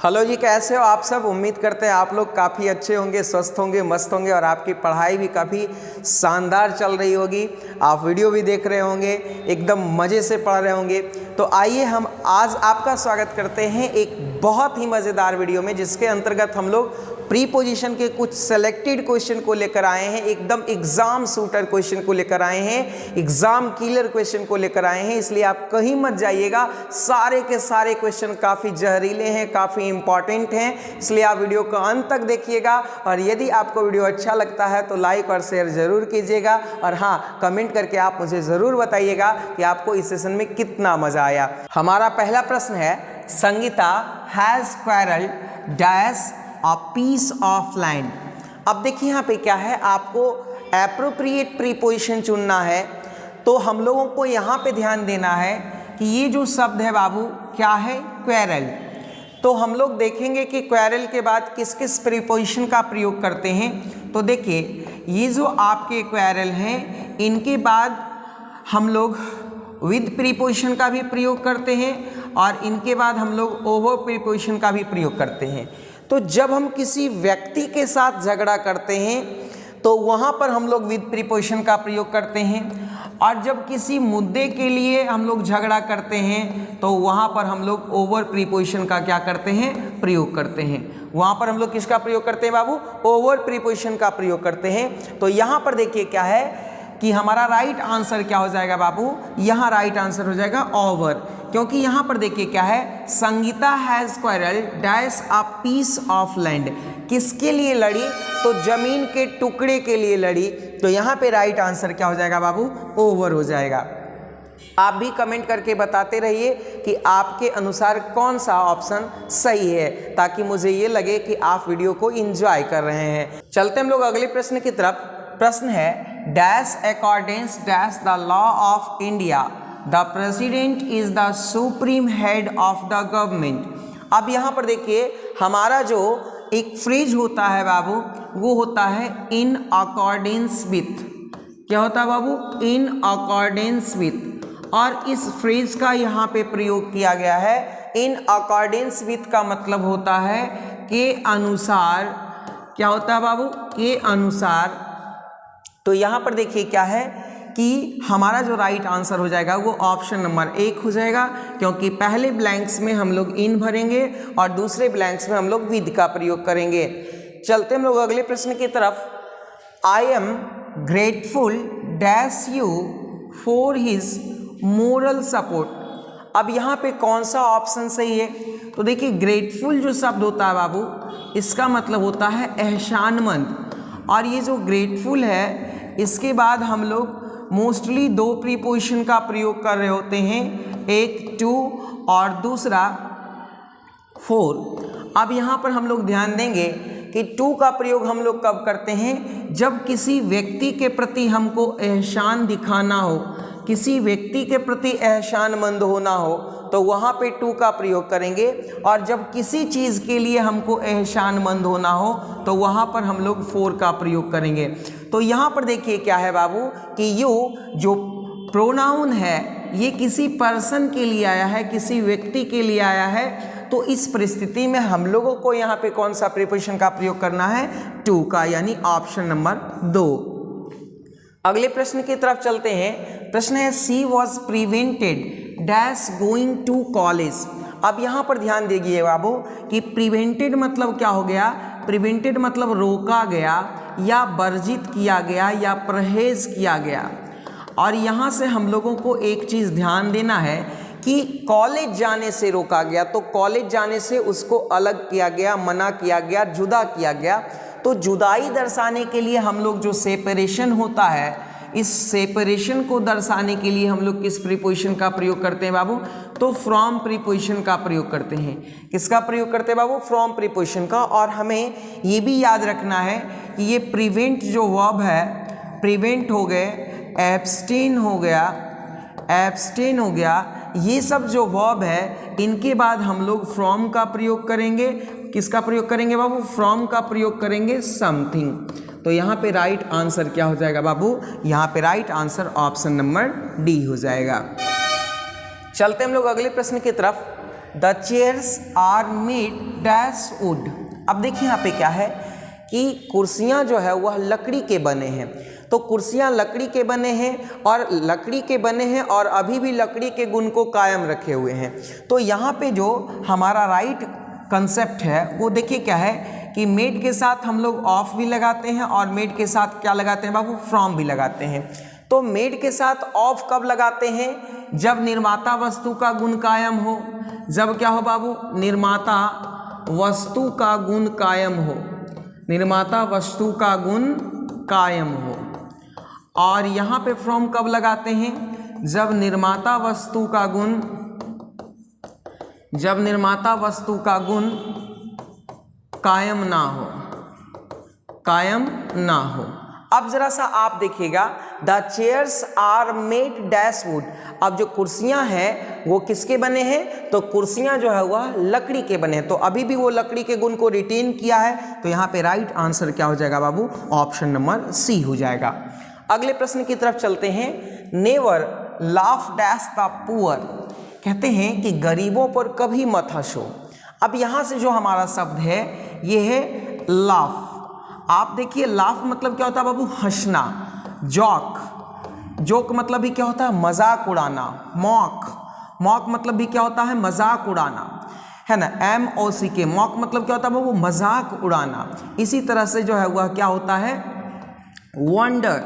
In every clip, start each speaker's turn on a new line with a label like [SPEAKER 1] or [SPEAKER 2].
[SPEAKER 1] Hello जी, कैसे हो आप सब। उम्मीद करते हैं आप लोग काफ़ी अच्छे होंगे, स्वस्थ होंगे, मस्त होंगे और आपकी पढ़ाई भी काफ़ी शानदार चल रही होगी। आप वीडियो भी देख रहे होंगे, एकदम मज़े से पढ़ रहे होंगे। तो आइए हम आज आपका स्वागत करते हैं एक बहुत ही मज़ेदार वीडियो में, जिसके अंतर्गत हम लोग प्रीपोजिशन के कुछ सेलेक्टेड क्वेश्चन को लेकर आए हैं। एकदम एग्जाम शूटर क्वेश्चन को लेकर आए हैं, एग्जाम किलर क्वेश्चन को लेकर आए हैं। इसलिए आप कहीं मत जाइएगा, सारे के सारे क्वेश्चन काफ़ी जहरीले हैं, काफ़ी इंपॉर्टेंट हैं। इसलिए आप वीडियो को अंत तक देखिएगा और यदि आपको वीडियो अच्छा लगता है तो लाइक और शेयर ज़रूर कीजिएगा। और हाँ, कमेंट करके आप मुझे ज़रूर बताइएगा कि आपको इस सेशन में कितना मज़ा आया। हमारा पहला प्रश्न है, संगीता हैज़ स्क्वायरल dash a piece of land. अब देखिए यहाँ पे क्या है, आपको एप्रोप्रिएट प्रीपोजिशन चुनना है। तो हम लोगों को यहाँ पे ध्यान देना है कि ये जो शब्द है बाबू क्या है, क्वेरल। तो हम लोग देखेंगे कि क्वेरल के बाद किस किस प्रीपोजिशन का प्रयोग करते हैं। तो देखिए, ये जो आपके क्वेरल हैं, इनके बाद हम लोग विद प्रीपोजिशन का भी प्रयोग करते हैं और इनके बाद हम लोग ओवर प्रीपोजिशन का भी प्रयोग करते हैं। तो जब हम किसी व्यक्ति के साथ झगड़ा करते हैं तो वहाँ पर हम लोग विद प्रीपोजिशन का प्रयोग करते हैं, और जब किसी मुद्दे के लिए हम लोग झगड़ा करते हैं तो वहाँ पर हम लोग ओवर प्रीपोजिशन का क्या करते हैं, प्रयोग करते हैं। वहाँ पर हम लोग किसका प्रयोग करते हैं बाबू, ओवर प्रीपोजिशन का प्रयोग करते हैं। तो यहाँ पर देखिए क्या है कि हमारा राइट आंसर क्या हो जाएगा बाबू, यहाँ राइट आंसर हो जाएगा ओवर। क्योंकि यहाँ पर देखिए क्या है, संगीता हैज़ स्क्वायरल dash a piece of land. किसके लिए लड़ी, तो जमीन के टुकड़े के लिए लड़ी। तो यहाँ पे राइट आंसर क्या हो जाएगा बाबू, ओवर हो जाएगा। आप भी कमेंट करके बताते रहिए कि आपके अनुसार कौन सा ऑप्शन सही है, ताकि मुझे ये लगे कि आप वीडियो को एंजॉय कर रहे हैं। चलते हम लोग अगले प्रश्न की तरफ। प्रश्न है, dash according dash the law of India the president is the supreme head of the government. अब यहाँ पर देखिए, हमारा जो एक फ्रेज होता है बाबू, वो होता है इन अकॉर्डेंस विथ। क्या होता है बाबू, इन अकॉर्डेंस विथ। और इस फ्रेज का यहाँ पे प्रयोग किया गया है। इन अकॉर्डेंस विथ का मतलब होता है के अनुसार। क्या होता है बाबू, के अनुसार। तो यहाँ पर देखिए क्या है कि हमारा जो राइट आंसर हो जाएगा वो ऑप्शन नंबर 1 हो जाएगा, क्योंकि पहले ब्लैंक्स में हम लोग इन भरेंगे और दूसरे ब्लैंक्स में हम लोग विद का प्रयोग करेंगे। चलते हम लोग अगले प्रश्न की तरफ। I am grateful dash you for his moral support. अब यहाँ पे कौन सा ऑप्शन सही है, तो देखिए ग्रेटफुल जो शब्द होता है बाबू, इसका मतलब होता है एहसानमंद। और ये जो ग्रेटफुल है, इसके बाद हम लोग मोस्टली 2 प्रीपोजिशन का प्रयोग कर रहे होते हैं, एक टू और दूसरा फोर। अब यहाँ पर हम लोग ध्यान देंगे कि टू का प्रयोग हम लोग कब करते हैं, जब किसी व्यक्ति के प्रति हमको एहसान दिखाना हो, किसी व्यक्ति के प्रति एहसानमंद होना हो, तो वहाँ पे टू का प्रयोग करेंगे। और जब किसी चीज़ के लिए हमको एहसानमंद होना हो तो वहाँ पर हम लोग 4 का प्रयोग करेंगे। तो यहाँ पर देखिए क्या है बाबू कि यू जो प्रोनाउन है, ये किसी पर्सन के लिए आया है, किसी व्यक्ति के लिए आया है। तो इस परिस्थिति में हम लोगों को यहाँ पे कौन सा प्रीपोजिशन का प्रयोग करना है, टू का, यानी ऑप्शन नंबर 2। अगले प्रश्न की तरफ चलते हैं। प्रश्न है, C was prevented dash going to college. अब यहाँ पर ध्यान दीजिए बाबू कि प्रिवेंटेड मतलब क्या हो गया, प्रिवेंटेड मतलब रोका गया या वर्जित किया गया या परहेज किया गया। और यहाँ से हम लोगों को एक चीज़ ध्यान देना है कि कॉलेज जाने से रोका गया, तो कॉलेज जाने से उसको अलग किया गया, मना किया गया, जुदा किया गया। तो जुदाई दर्शाने के लिए हम लोग जो सेपरेशन होता है, इस सेपरेशन को दर्शाने के लिए हम लोग किस प्रीपोजिशन का प्रयोग करते हैं बाबू, तो फ्रॉम प्रीपोजिशन का प्रयोग करते हैं। किसका प्रयोग करते हैं बाबू, फ्रॉम प्रीपोजिशन का। और हमें ये भी याद रखना है कि ये प्रिवेंट जो वर्ब है, प्रिवेंट हो गए, एब्सटेन हो गया, एब्सटेन हो गया, ये सब जो वर्ब है, इनके बाद हम लोग फ्रॉम का प्रयोग करेंगे। किसका प्रयोग करेंगे बाबू, फ्रॉम का प्रयोग करेंगे, समथिंग। तो यहाँ पे राइट आंसर क्या हो जाएगा बाबू, यहाँ पे right answer option number D हो जाएगा। चलते हम लोग अगले प्रश्न की तरफ। The chairs are made dash wood. अब देखिए यहाँ पे क्या है कि कुर्सियाँ जो है वह लकड़ी के बने हैं। तो कुर्सियाँ लकड़ी के बने हैं और लकड़ी के बने हैं और अभी भी लकड़ी के गुण को कायम रखे हुए हैं। तो यहाँ पे जो हमारा राइट कंसेप्ट है वो देखिए क्या है कि मेड के साथ हम लोग ऑफ भी लगाते हैं और मेड के साथ क्या लगाते हैं बाबू, फ्रॉम भी लगाते हैं। तो मेड के साथ ऑफ कब लगाते हैं, जब निर्माता वस्तु का गुण कायम हो। जब क्या हो बाबू, निर्माता वस्तु का गुण कायम हो, निर्माता वस्तु का गुण कायम हो। और यहाँ पे फ्रॉम कब लगाते हैं, जब निर्माता वस्तु का गुण, जब निर्माता वस्तु का गुण कायम ना हो, कायम ना हो। अब जरा सा आप देखिएगा, the chairs are made dash wood. अब जो कुर्सियां हैं वो किसके बने हैं, तो कुर्सियां जो है वह लकड़ी के बने हैं। तो अभी भी वो लकड़ी के गुण को रिटेन किया है। तो यहाँ पे राइट आंसर क्या हो जाएगा बाबू, ऑप्शन नंबर सी हो जाएगा। अगले प्रश्न की तरफ चलते हैं। Never laugh dash the poor, कहते हैं कि गरीबों पर कभी मत हंसो। अब यहाँ से जो हमारा शब्द है ये है लाफ। आप देखिए लाफ मतलब क्या होता है बाबू, हंसना। जॉक, जोक मतलब भी क्या होता है, मजाक उड़ाना। मॉक, मॉक मतलब भी क्या होता है, मजाक उड़ाना, है ना। MOCK, मॉक मतलब क्या होता है बाबू, मजाक उड़ाना। इसी तरह से जो है वह क्या होता है, वंडर,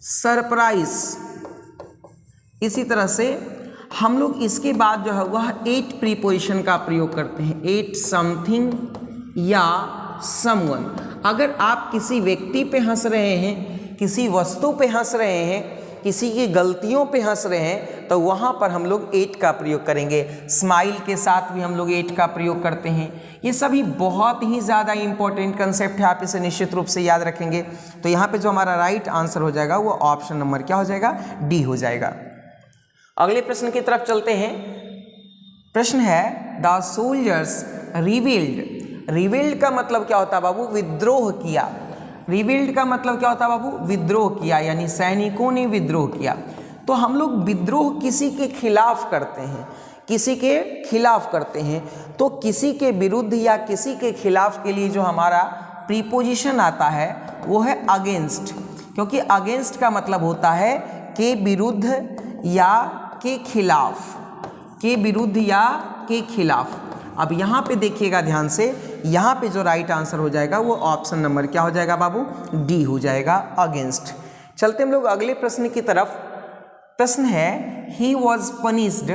[SPEAKER 1] सरप्राइज। इसी तरह से हम लोग इसके बाद जो है वह 8 प्रीपोजिशन का प्रयोग करते हैं। 8 समथिंग या समवन। अगर आप किसी व्यक्ति पे हंस रहे हैं, किसी वस्तु पे हंस रहे हैं, किसी की गलतियों पे हंस रहे हैं, तो वहाँ पर हम लोग 8 का प्रयोग करेंगे। स्माइल के साथ भी हम लोग 8 का प्रयोग करते हैं। ये सभी बहुत ही ज़्यादा इंपॉर्टेंट कंसेप्ट है, आप इसे निश्चित रूप से याद रखेंगे। तो यहाँ पे जो हमारा राइट आंसर हो जाएगा वो ऑप्शन नंबर क्या हो जाएगा, डी हो जाएगा। अगले प्रश्न की तरफ चलते हैं। प्रश्न है द सोल्जर्स रिवील्ड। रिवील्ड का मतलब क्या होता है बाबू, विद्रोह किया। रिवील्ड का मतलब क्या होता है बाबू, विद्रोह किया, यानी सैनिकों ने विद्रोह किया। तो हम लोग विद्रोह किसी के खिलाफ करते हैं, किसी के खिलाफ करते हैं। तो किसी के विरुद्ध या किसी के खिलाफ के लिए जो हमारा प्रीपोजिशन आता है वो है अगेंस्ट, क्योंकि अगेंस्ट का मतलब होता है के विरुद्ध या के खिलाफ, के विरुद्ध या के खिलाफ। अब यहाँ पे देखिएगा ध्यान से, यहाँ पे जो राइट आंसर हो जाएगा वो ऑप्शन नंबर क्या हो जाएगा बाबू, डी हो जाएगा, अगेंस्ट। चलते हम लोग अगले प्रश्न की तरफ। प्रश्न है he was punished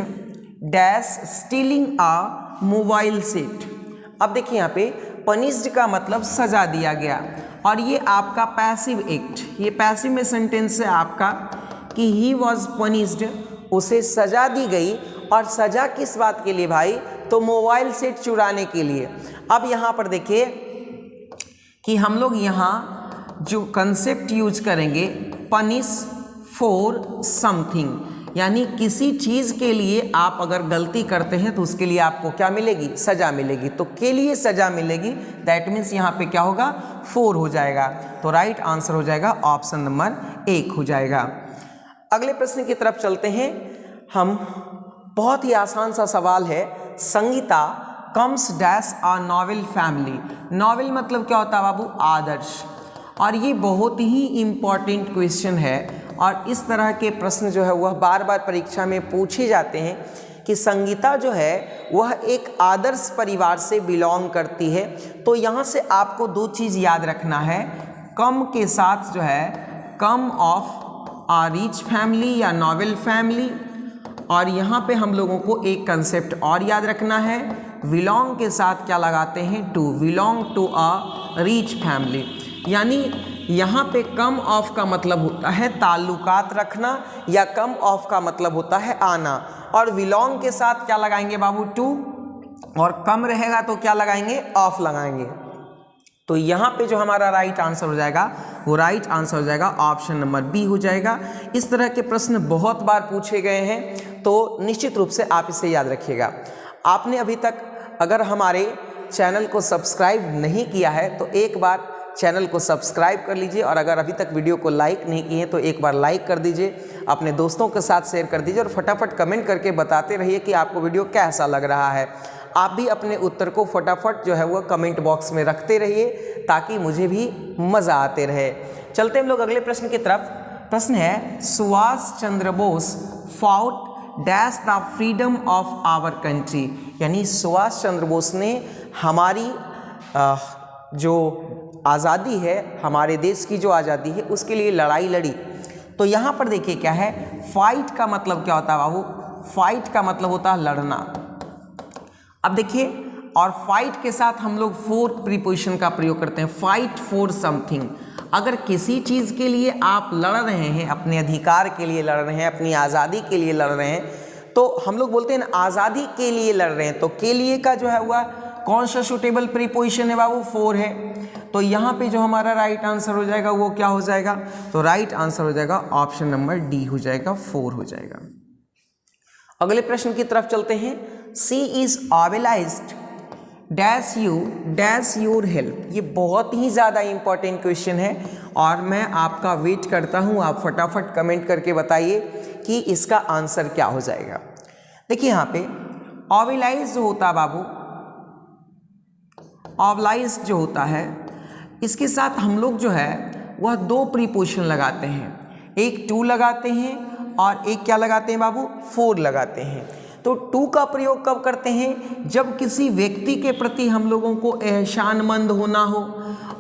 [SPEAKER 1] dash stealing a mobile set. अब देखिए यहाँ पे पनिश्ड का मतलब सजा दिया गया, और ये आपका पैसिव एक्ट, ये पैसिव में सेंटेंस है आपका कि ही वॉज पनिश्ड, उसे सजा दी गई। और सजा किस बात के लिए भाई, तो मोबाइल सेट चुराने के लिए। अब यहाँ पर देखिए कि हम लोग यहाँ जो कंसेप्ट यूज करेंगे, पनिश फॉर समथिंग, यानी किसी चीज़ के लिए आप अगर गलती करते हैं तो उसके लिए आपको क्या मिलेगी, सजा मिलेगी। तो के लिए सजा मिलेगी, दैट मीन्स यहाँ पे क्या होगा, 4 हो जाएगा। तो राइट आंसर हो जाएगा ऑप्शन नंबर 1 हो जाएगा। अगले प्रश्न की तरफ चलते हैं हम। बहुत ही आसान सा सवाल है, संगीता कम्स डैश आ नॉवेल फैमिली। नॉवेल मतलब क्या होता है बाबू, आदर्श। और ये बहुत ही इम्पॉर्टेंट क्वेश्चन है, और इस तरह के प्रश्न जो है वह बार बार परीक्षा में पूछे जाते हैं कि संगीता जो है वह एक आदर्श परिवार से बिलोंग करती है। तो यहाँ से आपको 2 चीज़ याद रखना है, कम के साथ जो है कम ऑफ आ रिच फैमिली या नॉवेल फैमिली, और यहाँ पे हम लोगों को एक कंसेप्ट और याद रखना है, बिलोंग के साथ क्या लगाते हैं, to, belong to a rich family. यानी यहाँ पे कम ऑफ का मतलब होता है ताल्लुकात रखना, या कम ऑफ का मतलब होता है आना, और बिलोंग के साथ क्या लगाएंगे बाबू, टू, और कम रहेगा तो क्या लगाएंगे, ऑफ लगाएंगे। तो यहाँ पे जो हमारा राइट आंसर हो जाएगा वो राइट आंसर हो जाएगा ऑप्शन नंबर बी हो जाएगा। इस तरह के प्रश्न बहुत बार पूछे गए हैं, तो निश्चित रूप से आप इसे याद रखिएगा। आपने अभी तक अगर हमारे चैनल को सब्सक्राइब नहीं किया है तो एक बार चैनल को सब्सक्राइब कर लीजिए, और अगर अभी तक वीडियो को लाइक नहीं किए हैं तो एक बार लाइक कर दीजिए। अपने दोस्तों के साथ शेयर कर दीजिए और फटाफट कमेंट करके बताते रहिए कि आपको वीडियो कैसा लग रहा है। आप भी अपने उत्तर को फटाफट जो है वो कमेंट बॉक्स में रखते रहिए ताकि मुझे भी मज़ा आते रहे। चलते हम लोग अगले प्रश्न की तरफ। प्रश्न है Subhash Chandra Bose fought dash the freedom of our country, यानी सुभाष चंद्र बोस ने हमारी जो आज़ादी है, हमारे देश की जो आज़ादी है उसके लिए लड़ाई लड़ी। तो यहाँ पर देखिए क्या है, फाइट का मतलब क्या होता है बाबू, फाइट का मतलब होता है लड़ना। अब देखिए, और फाइट के साथ हम लोग फोर प्रीपोजिशन का प्रयोग करते हैं, फाइट फॉर समथिंग। अगर किसी चीज़ के लिए आप लड़ रहे हैं, अपने अधिकार के लिए लड़ रहे हैं, अपनी आज़ादी के लिए लड़ रहे हैं, तो हम लोग बोलते हैं ना आज़ादी के लिए लड़ रहे हैं। तो के लिए का जो है हुआ कौन सा सूटेबल प्रीपोजिशन है बाबू, फोर है। तो यहाँ पे जो हमारा राइट आंसर हो जाएगा वो क्या हो जाएगा, तो राइट आंसर हो जाएगा ऑप्शन नंबर डी हो जाएगा, 4 हो जाएगा। अगले प्रश्न की तरफ चलते हैं। C is obliged dash you dash your help. ये बहुत ही ज़्यादा इंपॉर्टेंट क्वेश्चन है और मैं आपका वेट करता हूँ। आप फटाफट कमेंट करके बताइए कि इसका आंसर क्या हो जाएगा। देखिए यहाँ पे ऑबलाइज जो होता है बाबू, ऑबलाइज जो होता है इसके साथ हम लोग जो है वह दो प्रीपोजिशन लगाते हैं, एक टू लगाते हैं और एक क्या लगाते हैं बाबू, फोर लगाते हैं। तो टू का प्रयोग कब करते हैं, जब किसी व्यक्ति के प्रति हम लोगों को एहसानमंद होना हो,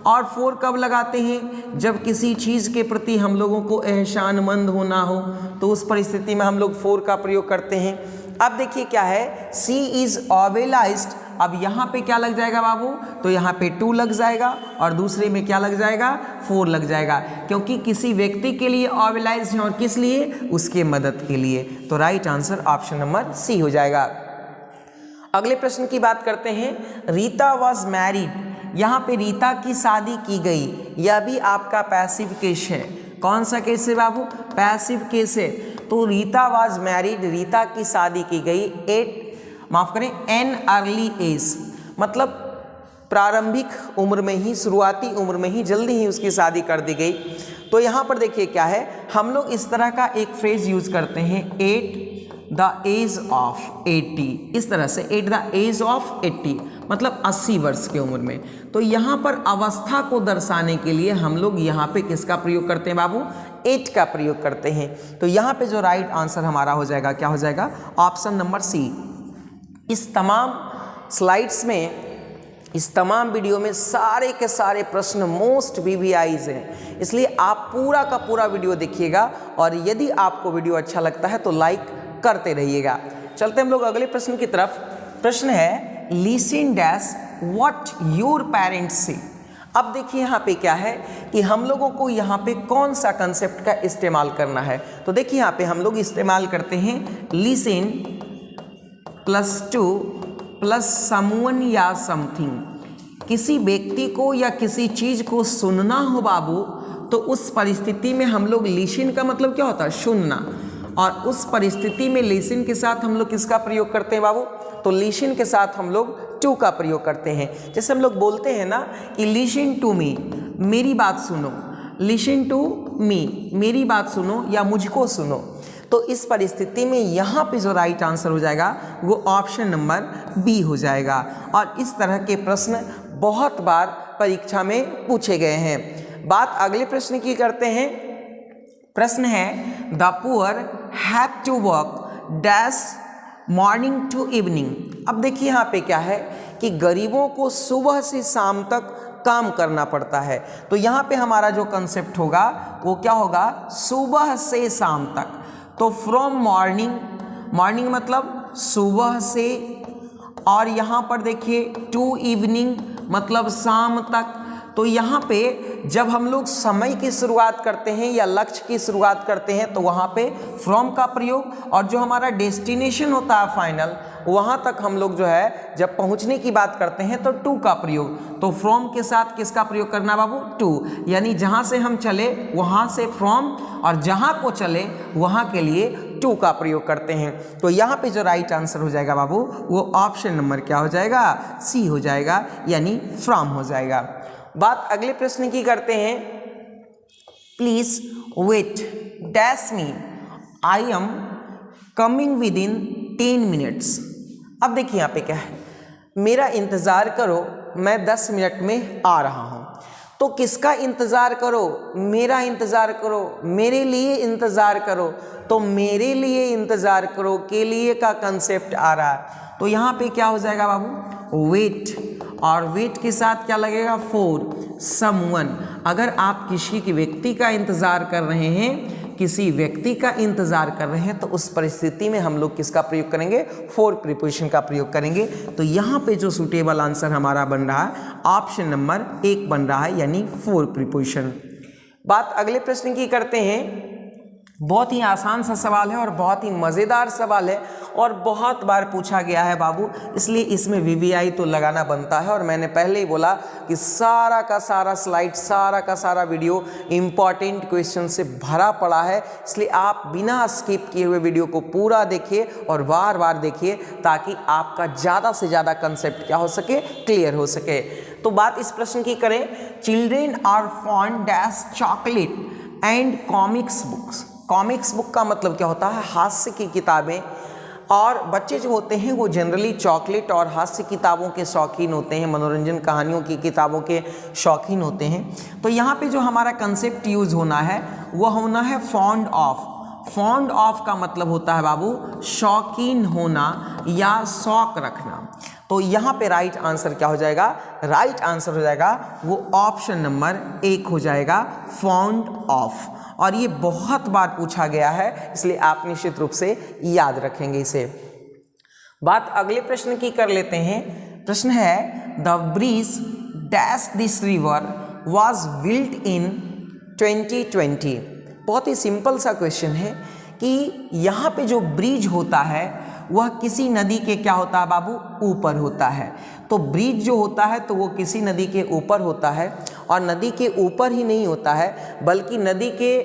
[SPEAKER 1] और फोर कब लगाते हैं, जब किसी चीज़ के प्रति हम लोगों को एहसानमंद होना हो, तो उस परिस्थिति में हम लोग फोर का प्रयोग करते हैं। अब देखिए क्या है, सी इज ऑबलाइज्ड, अब यहाँ पे क्या लग जाएगा बाबू, तो यहाँ पे टू लग जाएगा और दूसरे में क्या लग जाएगा, फोर लग जाएगा, क्योंकि किसी व्यक्ति के लिए ऑबलाइज है और किस लिए, उसके मदद के लिए। तो right answer option number C हो जाएगा। अगले प्रश्न की बात करते हैं। रीता वॉज मैरिड, यहाँ पे रीता की शादी की गई, यह भी आपका पैसिव केस है। कौन सा केस है बाबू, पैसिव केस है। तो रीता वॉज मैरिड, रीता की शादी की गई एन अर्ली एज, मतलब प्रारंभिक उम्र में ही, शुरुआती उम्र में ही, जल्दी ही उसकी शादी कर दी गई। तो यहाँ पर देखिए क्या है, हम लोग इस तरह का एक फ्रेज यूज करते हैं, एट द एज ऑफ 80, इस तरह से एट द एज ऑफ 80 मतलब 80 वर्ष की उम्र में। तो यहाँ पर अवस्था को दर्शाने के लिए हम लोग यहाँ पे किसका प्रयोग करते हैं बाबू, 8 का प्रयोग करते हैं। तो यहाँ पे जो राइट आंसर हमारा हो जाएगा, क्या हो जाएगा, ऑप्शन नंबर सी। इस तमाम स्लाइड्स में, इस तमाम वीडियो में सारे के सारे प्रश्न मोस्ट VVIs हैं, इसलिए आप पूरा का पूरा वीडियो देखिएगा और यदि आपको वीडियो अच्छा लगता है तो लाइक करते रहिएगा। चलते हम लोग अगले प्रश्न की तरफ। प्रश्न है listen dash what your parents से। अब देखिए यहाँ पे क्या है कि हम लोगों को यहाँ पे कौन सा कंसेप्ट का इस्तेमाल करना है। तो देखिए यहाँ पे हम लोग इस्तेमाल करते हैं लिसन +2 प्लस समवन या समथिंग। किसी व्यक्ति को या किसी चीज को सुनना हो बाबू, तो उस परिस्थिति में हम लोग लिसन का मतलब क्या होता है, सुनना, और उस परिस्थिति में लिसन के साथ हम लोग किसका प्रयोग करते हैं बाबू, तो लिसन के साथ हम लोग टू का प्रयोग करते हैं। जैसे हम लोग बोलते हैं ना कि लिसन टू मी, मेरी बात सुनो, लिसन टू मी, मेरी बात सुनो या मुझको सुनो। तो इस परिस्थिति में यहाँ पे जो राइट आंसर हो जाएगा वो ऑप्शन नंबर बी हो जाएगा। और इस तरह के प्रश्न बहुत बार परीक्षा में पूछे गए हैं। बात अगले प्रश्न की करते हैं। प्रश्न है the poor have to work dash morning to evening. अब देखिए यहाँ पे क्या है कि गरीबों को सुबह से शाम तक काम करना पड़ता है। तो यहाँ पे हमारा जो कंसेप्ट होगा वो क्या होगा, सुबह से शाम तक। तो फ्रॉम मॉर्निंग, मॉर्निंग मतलब सुबह से, और यहाँ पर देखिए टू इवनिंग मतलब शाम तक। तो यहाँ पे जब हम लोग समय की शुरुआत करते हैं या लक्ष्य की शुरुआत करते हैं तो वहाँ पे फ्रॉम का प्रयोग, और जो हमारा डेस्टिनेशन होता है फाइनल, वहाँ तक हम लोग जो है जब पहुँचने की बात करते हैं तो टू का प्रयोग। तो फ्रॉम के साथ किसका प्रयोग करना बाबू, टू, यानी जहाँ से हम चले वहाँ से फ्रॉम, और जहाँ को चले वहाँ के लिए टू का प्रयोग करते हैं। तो यहाँ पे जो राइट आंसर हो जाएगा बाबू वो ऑप्शन नंबर क्या हो जाएगा, सी हो जाएगा, यानी फ्रॉम हो जाएगा। बात अगले प्रश्न की करते हैं। Please wait dash me I am coming within 10 minutes. अब देखिए यहाँ पे क्या है, मेरा इंतज़ार करो, मैं 10 मिनट में आ रहा हूँ। तो किसका इंतज़ार करो? मेरा इंतज़ार करो, मेरे लिए इंतज़ार करो। तो मेरे लिए इंतज़ार करो के लिए का कंसेप्ट आ रहा है। तो यहाँ पे क्या हो जाएगा बाबू? वेट, और वेट के साथ क्या लगेगा? For someone. अगर आप किसी की व्यक्ति का इंतज़ार कर रहे हैं, किसी व्यक्ति का इंतजार कर रहे हैं, तो उस परिस्थिति में हम लोग किसका प्रयोग करेंगे? फॉर प्रीपोजिशन का प्रयोग करेंगे। तो यहाँ पे जो सूटेबल आंसर हमारा बन रहा है ऑप्शन नंबर 1 बन रहा है, यानी फॉर प्रीपोजिशन। बात अगले प्रश्न की करते हैं। बहुत ही आसान सा सवाल है और बहुत ही मज़ेदार सवाल है और बहुत बार पूछा गया है बाबू, इसलिए इसमें वीवीआई तो लगाना बनता है। और मैंने पहले ही बोला कि सारा का सारा स्लाइड, सारा का सारा वीडियो इम्पॉर्टेंट क्वेश्चन से भरा पड़ा है, इसलिए आप बिना स्किप किए हुए वीडियो को पूरा देखिए और बार बार देखिए, ताकि आपका ज़्यादा से ज़्यादा कंसेप्ट क्या हो सके? क्लियर हो सके। तो बात इस प्रश्न की करें, children are fond dash chocolate and comics books. Comics book का मतलब क्या होता है? हास्य की किताबें। और बच्चे जो होते हैं वो जनरली चॉकलेट और हास्य किताबों के शौकीन होते हैं, मनोरंजन कहानियों की किताबों के शौकीन होते हैं। तो यहाँ पे जो हमारा कंसेप्ट यूज़ होना है वो होना है फॉन्ड ऑफ। फॉन्ड ऑफ का मतलब होता है बाबू शौकीन होना या शौक रखना। तो यहाँ पे राइट आंसर क्या हो जाएगा? राइट आंसर हो जाएगा वो ऑप्शन नंबर 1 हो जाएगा, फॉन्ड ऑफ। और ये बहुत बार पूछा गया है, इसलिए आप निश्चित रूप से याद रखेंगे इसे। बात अगले प्रश्न की कर लेते हैं। प्रश्न है, the bridge dash this river was built in 2020। बहुत ही सिंपल सा क्वेश्चन है कि यहाँ पे जो ब्रिज होता है वह किसी नदी के क्या होता है बाबू? ऊपर होता है। तो ब्रिज जो होता है तो वो किसी नदी के ऊपर होता है, और नदी के ऊपर ही नहीं होता है बल्कि नदी के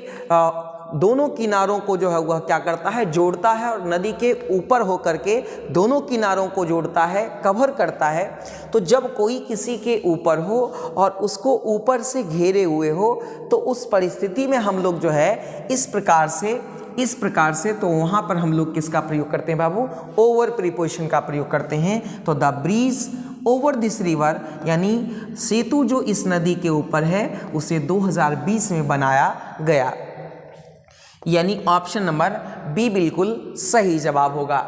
[SPEAKER 1] दोनों किनारों को जो है वह क्या करता है? जोड़ता है, और नदी के ऊपर होकर के दोनों किनारों को जोड़ता है, कवर करता है। तो जब कोई किसी के ऊपर हो और उसको ऊपर से घेरे हुए हो, तो उस परिस्थिति में हम लोग जो है इस प्रकार से तो वहाँ पर हम लोग किसका प्रयोग करते हैं बाबू? ओवर प्रीपोजिशन का प्रयोग करते हैं। तो the bridge over this river, यानी सेतु जो इस नदी के ऊपर है उसे 2020 में बनाया गया, यानी ऑप्शन नंबर बी बिल्कुल सही जवाब होगा।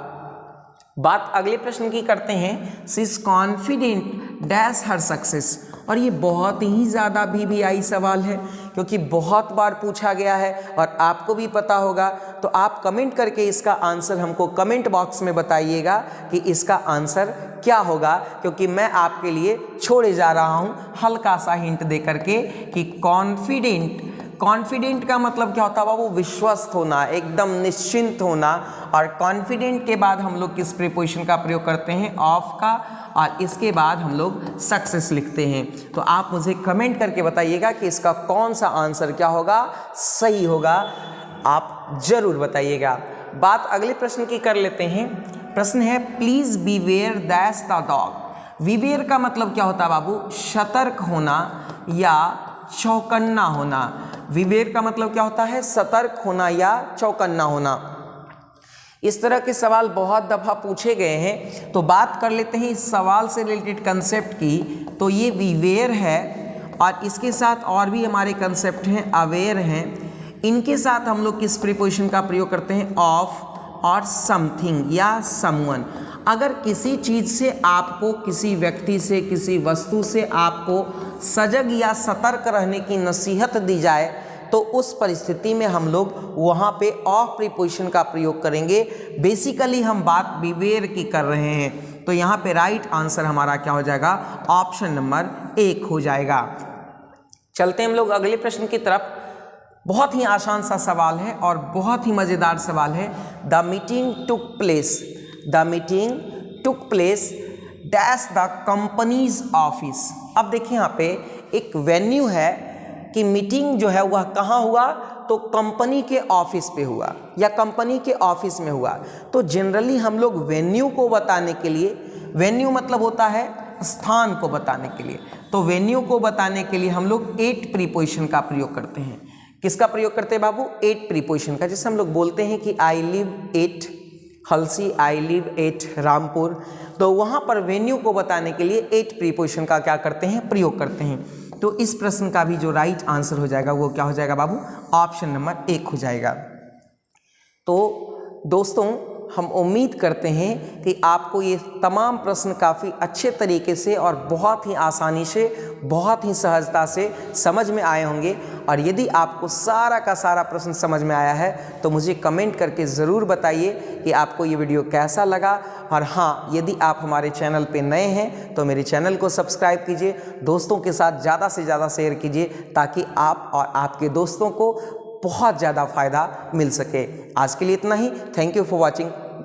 [SPEAKER 1] बात अगले प्रश्न की करते हैं, she is confident dash her success. और ये बहुत ही ज़्यादा वीवीआई सवाल है, क्योंकि बहुत बार पूछा गया है और आपको भी पता होगा। तो आप कमेंट करके इसका आंसर हमको कमेंट बॉक्स में बताइएगा कि इसका आंसर क्या होगा, क्योंकि मैं आपके लिए छोड़े जा रहा हूँ हल्का सा हिंट दे करके कि कॉन्फिडेंट का मतलब क्या होता है बाबू? विश्वस्त होना, एकदम निश्चिंत होना। और कॉन्फिडेंट के बाद हम लोग किस प्रीपोजिशन का प्रयोग करते हैं? ऑफ का, और इसके बाद हम लोग सक्सेस लिखते हैं। तो आप मुझे कमेंट करके बताइएगा कि इसका कौन सा आंसर क्या होगा? सही होगा, आप जरूर बताइएगा। बात अगले प्रश्न की कर लेते हैं। प्रश्न है, please beware दैश the dog. Beware का मतलब क्या होता है बाबू? सतर्क होना या चौकन्ना होना। विवेक का मतलब क्या होता है? सतर्क होना या चौकन्ना होना। इस तरह के सवाल बहुत दफ़ा पूछे गए हैं। तो बात कर लेते हैं इस सवाल से रिलेटेड कंसेप्ट की। तो ये विवेयर है और इसके साथ और भी हमारे कंसेप्ट हैं, अवेयर हैं। इनके साथ हम लोग किस प्रीपोजिशन का प्रयोग करते हैं? ऑफ और समथिंग या समवन। अगर किसी चीज़ से आपको, किसी व्यक्ति से, किसी वस्तु से आपको सजग या सतर्क रहने की नसीहत दी जाए, तो उस परिस्थिति में हम लोग वहाँ पे ऑफ प्रीपोजिशन का प्रयोग करेंगे। बेसिकली हम बात बिवेयर की कर रहे हैं। तो यहाँ पे राइट आंसर हमारा क्या हो जाएगा? ऑप्शन नंबर 1 हो जाएगा। चलते हैं हम लोग अगले प्रश्न की तरफ। बहुत ही आसान सा सवाल है और बहुत ही मज़ेदार सवाल है। The meeting took place dash the companies office. अब देखिए यहाँ पे एक वेन्यू है कि मीटिंग जो है वह कहाँ हुआ? तो कंपनी के ऑफिस पे हुआ या कंपनी के ऑफिस में हुआ। तो जनरली हम लोग वेन्यू को बताने के लिए, वेन्यू मतलब होता है स्थान को बताने के लिए, तो वेन्यू को बताने के लिए हम लोग एट प्रीपोजिशन का प्रयोग करते हैं। किसका प्रयोग करते हैं बाबू? एट प्रीपोजिशन का। जैसे हम लोग बोलते हैं कि I live at Halsi, I live at Rampur, तो वहाँ पर वेन्यू को बताने के लिए एट प्रीपोजिशन का क्या करते हैं? प्रयोग करते हैं। तो इस प्रश्न का भी जो राइट आंसर हो जाएगा वो क्या हो जाएगा बाबू? ऑप्शन नंबर 1 हो जाएगा। तो दोस्तों हम उम्मीद करते हैं कि आपको ये तमाम प्रश्न काफ़ी अच्छे तरीके से और बहुत ही आसानी से, बहुत ही सहजता से समझ में आए होंगे। और यदि आपको सारा का सारा प्रश्न समझ में आया है तो मुझे कमेंट करके ज़रूर बताइए कि आपको ये वीडियो कैसा लगा। और हाँ, यदि आप हमारे चैनल पे नए हैं तो मेरे चैनल को सब्सक्राइब कीजिए, दोस्तों के साथ ज़्यादा से ज़्यादा शेयर कीजिए ताकि आप और आपके दोस्तों को बहुत ज़्यादा फ़ायदा मिल सके। आज के लिए इतना ही। Thank you for watching.